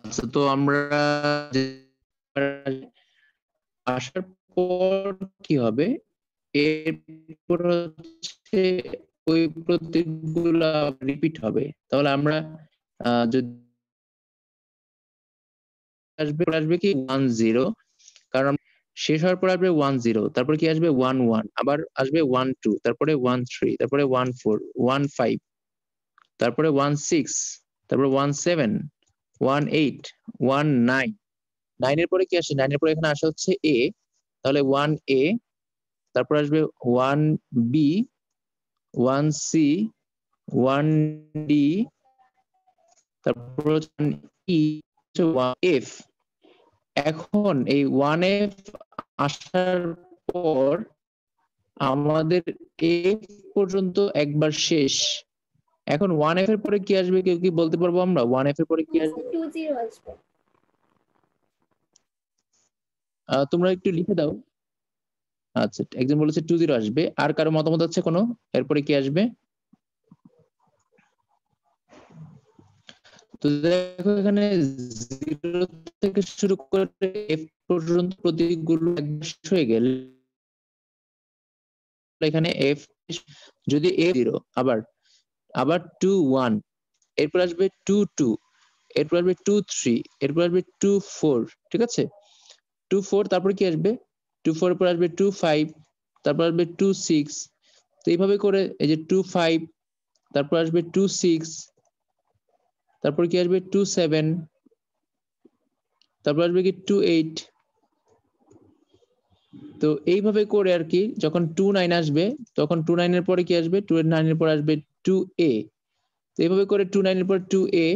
আচ্ছা, তো আমরা আসার পর কি হবে, এরপর হচ্ছে ওই প্রতীকগুলা রিপিট হবে। তাহলে আমরা যদি আসবে কি 10, কারণ শেষ হওয়ার পর আসবে 10, তারপর কি আসবে 11, আবার আসবে 12, তারপরে 13, তারপরে 14, 15, তারপরে 16, তারপরে 17, 18, 19, 9 এর পরে কি আসে? 9 এর পরে এখানে আসা হচ্ছে এ, তাহলে 1A, তারপর আসবে 1B, 1C, 1D, তারপর হচ্ছে 1E, 1F। এখন এই 1F আসার পর আমাদের F পর্যন্ত একবার শেষ। এখন 1F এর পরে কি আসবে, কেউ কি বলতে পারবো আমরা? 1F এর পরে কি আসবে? 20 আসবে। তোমরা একটু লিখে দাও। আচ্ছা, একজন বলেছে 20 আসবে, আর কারো মতামত আছে কোনো? এরপরে কি আসবে? তো দেখো এখানে 0 থেকে শুরু করে F পর্যন্ত প্রতীকগুলো একবার শেষ হয়ে গেলে এখানে F, যদি F0, আবার 2 1, এরপর আসবে 2 2, এরপর আসবে 2 3, এরপর আসবে 2 4, ঠিক আছে? 2 4, তারপর কি আসবে? 2 4 এর পর আসবে 2 5, তারপর আসবে 2 6, তো এইভাবে করে এই যে 2 5, তারপর আসবে 2 6, তারপর কি আসবে 2 7, তারপর আসবে কি 2 8। তো এইভাবে করে আর কি, যখন 2 9 আসবে তখন 2 9 এর পরে কি আসবে? 2 9 এর পরে আসবে 2A। তো এইভাবে করে 2 9 এর পর 2A,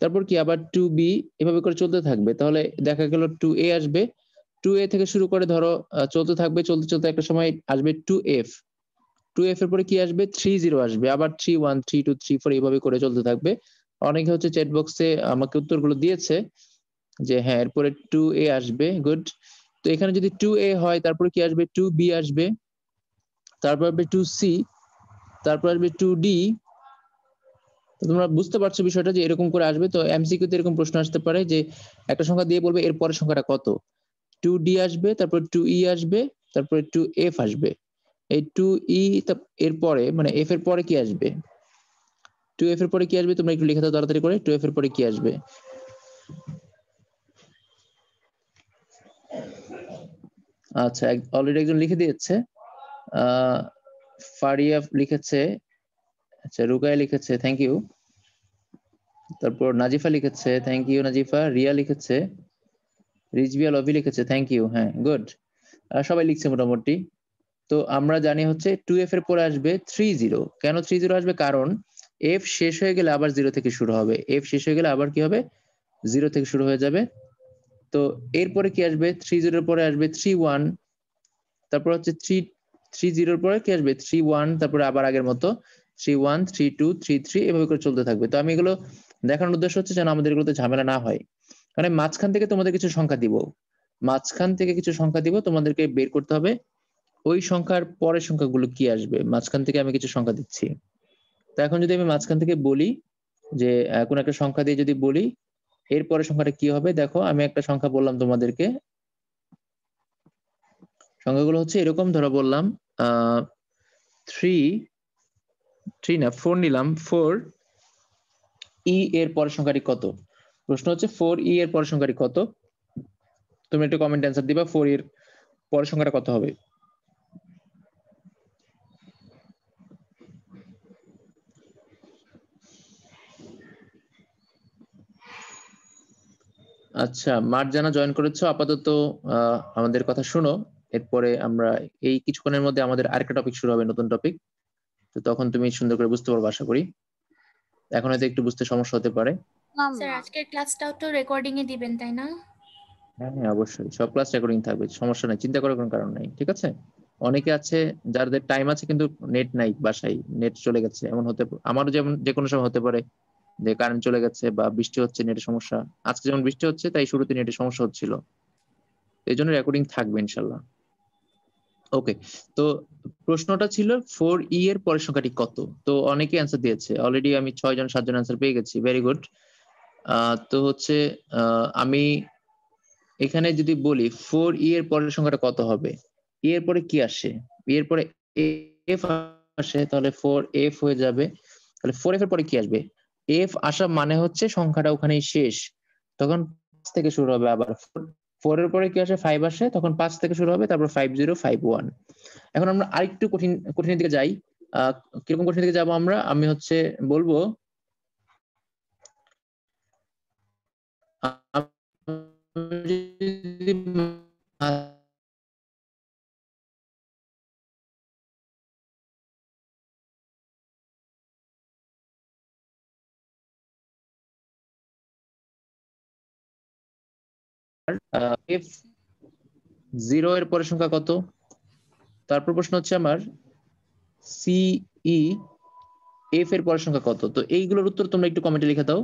তারপর কি আবার 2B, এভাবে করে চলতে থাকবে। তাহলে দেখা গেল 2A আসবে, 2A থেকে শুরু করে ধরো চলতে থাকবে, চলতে চলতে একটা সময় আসবে 2F, 2F এর পরে কি আসবে? 30 আসবে, আবার 3 1 3 2 3 4, এইভাবে করে চলতে থাকবে। অনেকে হচ্ছে চ্যাট বক্সে আমাকে উত্তরগুলো দিয়েছে যে হ্যাঁ এরপরে 2A আসবে, গুড। তো এখানে যদি 2A হয় তারপরে কি আসবে? 2B আসবে, তারপর আসবে 2C, তারপর আসবে 2D। তোমরা বুঝতে পারছো বিষয়টা যে এরকম করে আসবে। তো এমসিকিউ তে এরকম প্রশ্ন আসতে পারে যে একটা সংখ্যা দিয়ে বলবে এর পরের সংখ্যাটা কত। 2D আসবে, তারপর 2E আসবে, তারপরে 2F আসবে। এই 2E এর পরে মানে F এর পরে কি আসবে? 2F এর পরে কি আসবে? তোমরা একটু লিখে দাও তাড়াতাড়ি করে। 2F এর পরে কি আসবে? আচ্ছা, অলরেডি একজন লিখে দিয়েছে। ফারিয়া লিখেছে, আচ্ছা রুকায়া লিখেছে, থ্যাংক ইউ। তারপর নাজিফা লিখেছে, থ্যাংক ইউ নাজিফা। রিয়া লিখেছে, রিজবিয়া লভি লিখেছে, থ্যাংক ইউ। হ্যাঁ, গুড, সবাই লিখছে মোটামুটি। তো আমরা জানি হচ্ছে 2F এর পরে আসবে 30। কেন 30 আসবে? কারণ F শেষ হয়ে গেলে আবার 0 থেকে শুরু হবে। F শেষ হয়ে গেলে আবার কি হবে? 0 থেকে শুরু হয়ে যাবে। তো এরপরে কি আসবে? 30 এর পরে আসবে 3 1, তারপর হচ্ছে 30 এর পরে কি আসবে? 3 1, তারপরে আবার আগের মতো 3 1 3 2 3 3, এভাবে করে চলতে থাকবে। তো আমি এগুলো দেখানোর উদ্দেশ্য হচ্ছে যেন আমাদের এগুলোতে ঝামেলা না হয়। মানে মাঝখান থেকে তোমাদের কিছু সংখ্যা দিব, তোমাদেরকে বের করতে হবে ওই সংখ্যার পরের সংখ্যাগুলো কি আসবে। মাঝখান থেকে আমি কিছু সংখ্যা দিচ্ছি। তো এখন যদি আমি মাঝখান থেকে বলি যে কোন একটা সংখ্যা দিয়ে যদি বলি এরপরে সংখ্যাটা কি হবে, দেখো আমি একটা সংখ্যা বললাম তোমাদেরকে। সংখ্যাগুলো হচ্ছে এরকম, ধরো বললাম 4 নিলাম। 4E এর পরের সংখ্যাটি কত? প্রশ্ন হচ্ছে 4E এর পরের সংখ্যাটি কত? তুমি একটা কমেন্ট অ্যান্সার দিবা 4 এর পরের সংখ্যাটা কত হবে। আচ্ছা, মার্জানা জয়েন করেছো। আপাতত আমাদের কথা শোনো, এরপরে আমরা এই কিছুক্ষণের মধ্যে আমাদের আরেকটা টপিক শুরু হবে, নতুন টপিক। তো তখন তুমি সুন্দর করে বুঝতে পারবে আশা করি। এখন হয়তো একটু বুঝতে সমস্যা হতে পারে। স্যার আজকের ক্লাসটাও তো রেকর্ডিং এ দিবেন তাই না? হ্যাঁ হ্যাঁ, অবশ্যই সব ক্লাস রেকর্ডিং থাকবে, সমস্যা নাই, চিন্তা করার কোনো কারণ নাই, ঠিক আছে? অনেকে আছে যাদের টাইম আছে কিন্তু নেট নাই, বাসায় নেট চলে গেছে, এমন হতে আমারও যেমন যে কোনো সময় হতে পারে যে কারেন্ট চলে গেছে বা বৃষ্টি হচ্ছে, নেটের সমস্যা। আজকে যেমন বৃষ্টি হচ্ছে তাই শুরুতে নেটের সমস্যা হচ্ছিল, এই জন্য রেকর্ডিং থাকবে ইনশাল্লাহ। ওকে, তো প্রশ্নটা ছিল 4E এর পরের সংখ্যাটি কত। তো অনেকে অ্যান্সার দিয়েছে অলরেডি, আমি 6 জন 7 জন অ্যান্সার পেয়ে গেছি, ভেরি গুড। তো হচ্ছে আমি এখানে যদি বলি 4e এর পরের সংখ্যাটা কত হবে, e এর পরে কি আসে, e এর পরে f আসে, তাহলে 4f হয়ে যাবে। তাহলে 4f এর পরে কি আসবে, f আসা মানে হচ্ছে সংখ্যাটা ওখানেই শেষ, তখন 5 থেকে শুরু হবে। আবার 4 এর পরে কি আসে, 5 আসে, তখন 5 থেকে শুরু হবে, তারপর 5051। এখন আমরা আরেকটু কঠিনের দিকে যাই। কিরকম কঠিনের দিকে যাবো আমরা, আমি হচ্ছে বলবো f 0 এর পরের সংখ্যা কত। তারপর প্রশ্ন হচ্ছে আমার CE f এর পরের সংখ্যা কত। তো এইগুলোর উত্তর তোমরা একটু কমেন্টে লিখে দাও।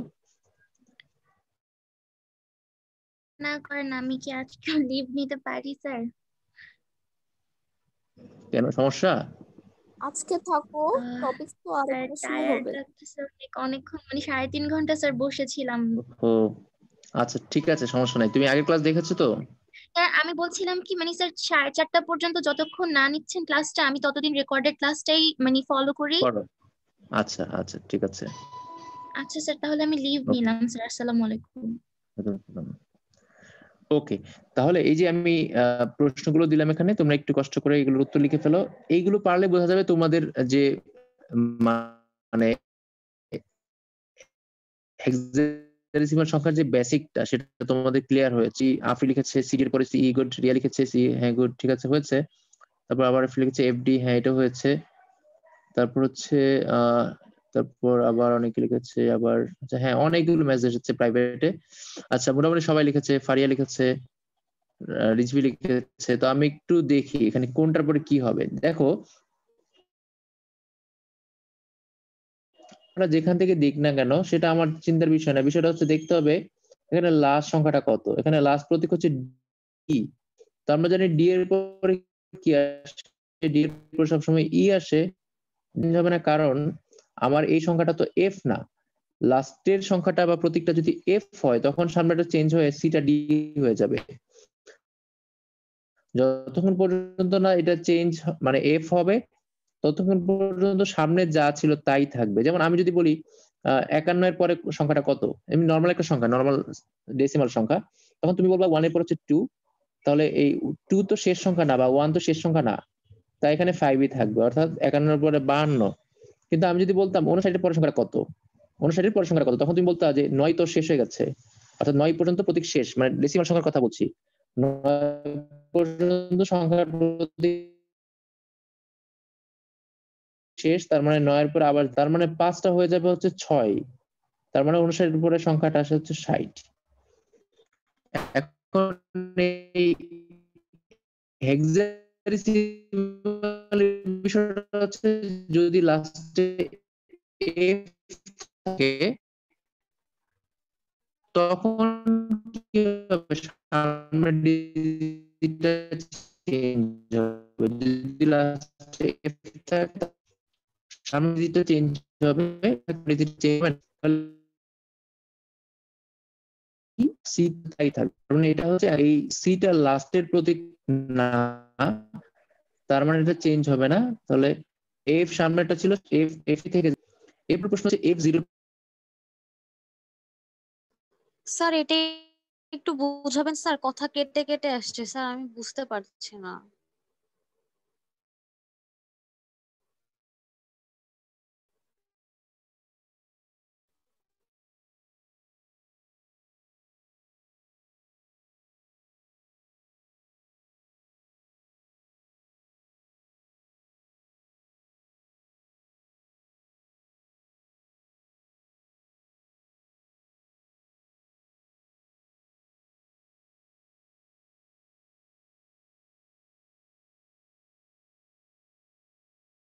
না করেন, আমি কি আজকে লিভ নিতে পারি স্যার? কেন, সমস্যা? আজকে থাকো, টপিক তো স্যার আরেকটা শুরু টায়ার্ড হবে। লাগতেছে অনেকক্ষণ, মানে 3.5 ঘন্টা স্যার বসেছিলাম। ও আচ্ছা ঠিক আছে, সমস্যা নাই। তুমি আগের ক্লাস দেখেছো তো? স্যার আমি বলছিলাম কি, মানে স্যার 4:30টা পর্যন্ত যতক্ষণ না নিচ্ছেন ক্লাসটা, আমি ততদিন রেকর্ডেড ক্লাসটাই মানে ফলো করি। করো। আচ্ছা আচ্ছা ঠিক আছে। আচ্ছা স্যার, তাহলে আমি লিভ ওকে, নিলাম স্যার। আসসালামু আলাইকুম। ওকে। তাহলে এই যে আমি প্রশ্নগুলো দিলাম এখানে, তোমরা একটু কষ্ট করে এগুলোর উত্তর লিখে ফেলো। এইগুলো পারলে বোঝা যাবে তোমাদের যে মানে হেক্সাডেসিমাল সংখ্যার যে বেসিকটা সেটা তোমাদের ক্লিয়ার হয়েছে। আফি লিখেছে সি এর পরে সি গুড, রিয়া লিখেছে সি, হ্যাঁ গুড, ঠিক আছে হয়েছে। তারপর আবার লিখেছে এফডি, হ্যাঁ এটা হয়েছে। তারপর হচ্ছে তারপর আবার অনেকে লিখেছে আবার, আচ্ছা হ্যাঁ অনেকগুলো মেসেজ এসেছে প্রাইভেটে। আচ্ছা মোটামুটি সবাই লিখেছে, ফারিয়া লিখেছে, রিজভি লিখেছে। তো আমি একটু দেখি এখানে কোনটার পরে কি হবে। দেখো আমরা যেখান থেকে দিক না কেন সেটা আমার চিন্তার বিষয় না, বিষয়টা হচ্ছে দেখতে হবে এখানে লাস্ট সংখ্যাটা কত। এখানে লাস্ট প্রতীক হচ্ছে ডি, তো আমরা জানি ডি এর পরে কি আসে, ডি এর পরে সবসময় ই আসে, হবে না, কারণ আমার এই সংখ্যাটা তো এফ না। লাস্টের সংখ্যাটা বা প্রতীকটা যদি এফ হয় তখন সামনেটা চেঞ্জ হয়ে সিটা ডি হয়ে যাবে। যতক্ষণ পর্যন্ত না এটা চেঞ্জ মানে এফ হবে ততক্ষণ পর্যন্ত সামনে যা ছিল তাই থাকবে। যেমন আমি যদি বলি 51 এর পরে সংখ্যাটা কত, এমনি নর্মাল একটা সংখ্যা, নর্মাল ডেসিমাল সংখ্যা, তখন তুমি বলবা 1 এর পর হচ্ছে 2, তাহলে এই 2 তো শেষ সংখ্যা না বা 1 তো শেষ সংখ্যা না, তাই এখানে 5ই থাকবে, অর্থাৎ 51 এর পরে 52। কিন্তু আমি যদি বলতাম 59 এর পরের সংখ্যাটা কত, 59 এর পরের সংখ্যাটা কত, তখন তুমি বলতা যে 9 তো শেষ হয়ে গেছে, অর্থাৎ 9 পর্যন্ত প্রতীক শেষ, মানে ডেসিমাল সংখ্যার কথা বলছি, 9 পর্যন্ত সংখ্যার প্রতীক শেষ, তার মানে 9 এর পর আবার, তার মানে 5টা হয়ে যাবে হচ্ছে 6, তার মানে 59 এর পরে সংখ্যাটা আসে হচ্ছে 60। এখন এই হেক্সাডেসিমাল বিষয়টা হচ্ছে যদি লাস্টে এফ থাকে তখন কি হবে, সামনের ডিজিটটা চেঞ্জ হবে। যদি লাস্টে এফ থাকে সামনের ডিজিটটা চেঞ্জ হবে, ডিজিট চেঞ্জ হবে, সি তাই থাকবে। কারণ এটা হচ্ছে এই সিটা লাস্টের প্রতীক না, তার মানে এটা চেঞ্জ হবে না। তাহলে এফ সামনেটা ছিল এফ, এফ থেকে এরপর প্রশ্ন হচ্ছে এফ 0। স্যার এটা একটু বুঝাবেন স্যার, কথা কেটে কেটে আসছে স্যার, আমি বুঝতে পারছি না।